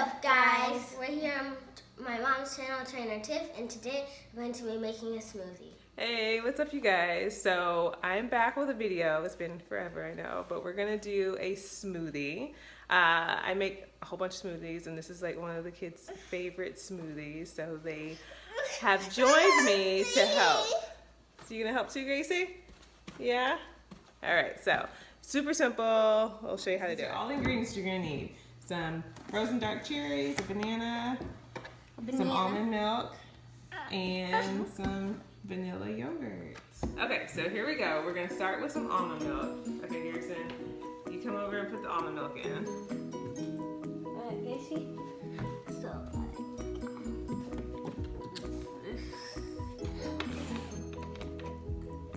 up, guys? We're here on my mom's channel, Trainer Tiff, and today we're going to be making a smoothie. Hey, what's up, you guys? So I'm back with a video. It's been forever, I know, but we're gonna do a smoothie. I make a whole bunch of smoothies, and this is like one of the kids' favorite smoothies, so they have joined me to help. So you gonna help too, Gracie? Yeah? All right, so super simple. I'll show you how to do it. All the ingredients you're gonna need: some frozen dark cherries, a banana, some almond milk, and some vanilla yogurt. Okay, so here we go. We're gonna start with some almond milk. Okay, Harrison, you come over and put the almond milk in. Alright, Gracie. So,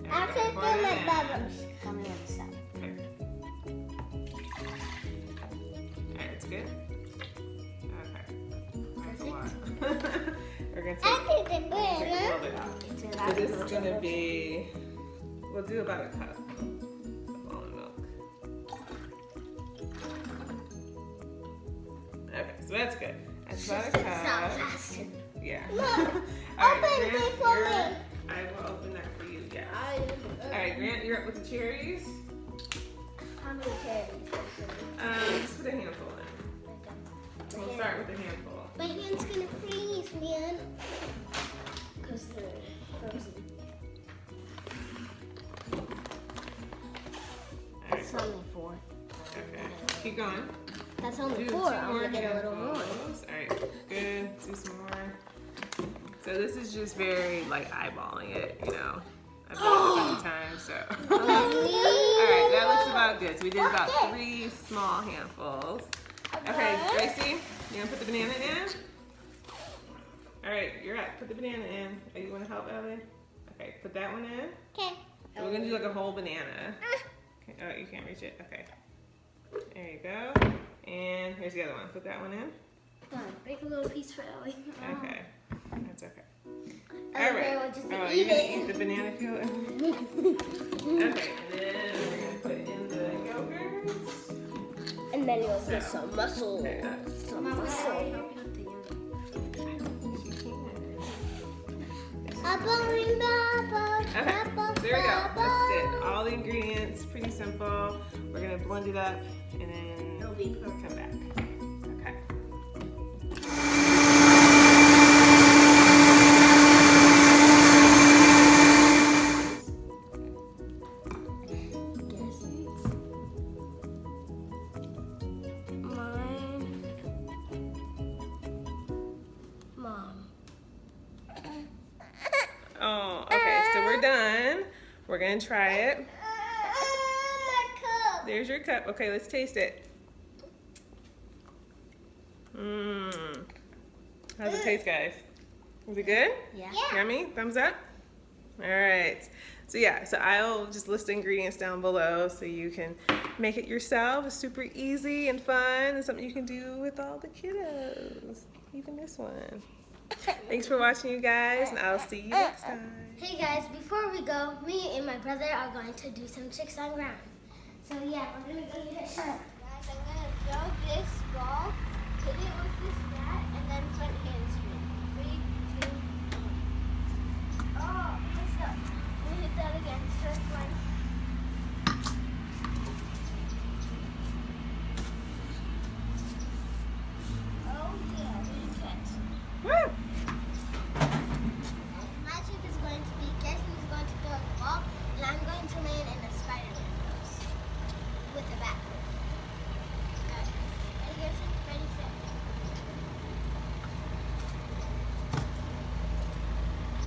after doing my bubbles, come here, so. Okay. Alright, it's good? Okay. That's a lot. We're gonna take a little bit out. So this is gonna be, we'll do about a cup of almond milk. Okay, so that's good. That's about a cup. Yeah. Open this for me. I will open that for you, yeah. Alright, Grant, you're up with the cherries. How many cherries? Just put a handful in. We'll start with a handful. My hand's gonna freeze, man. Because they're frozen. That's only 4. Okay, keep going. That's only Do 4. 2 I'm more gonna get a little more. handfuls. Alright, good. Do some more. So this is just very like eyeballing it, you know. I've done it a bunch of times, so. Alright, that looks about good. So we did about 3 small handfuls. Okay, Gracie, you gonna put the banana in? Alright, you're up. Put the banana in. Oh, you wanna help, Ellie? Okay, put that one in. Okay. So we're gonna do like a whole banana. Okay. Oh, you can't reach it. Okay. There you go. And here's the other one. Put that one in. Come on, make a little piece for Ellie. Okay. That's okay. Okay, Alright. we'll just Oh, eat you're gonna it. eat the banana peel? Okay, and then we're gonna put in the yogurt. And then you'll get some muscle. Okay, Some muscle. Okay, so there we go. That's it. All the ingredients, pretty simple. We're gonna blend it up and then we'll come back. Okay. Oh, okay, so we're done. We're gonna try it. My cup. There's your cup. Okay, let's taste it. How's it taste, guys? Is it good? Yeah. Yummy? Thumbs up? All right. So yeah, so I'll just list the ingredients down below so you can make it yourself. It's super easy and fun and something you can do with all the kiddos. Even this one. Thanks for watching, you guys, and I'll see you next time. Hey guys, before we go, me and my brother are going to do some tricks on ground. So yeah, we're gonna go get a shot. Guys, I'm gonna throw this ball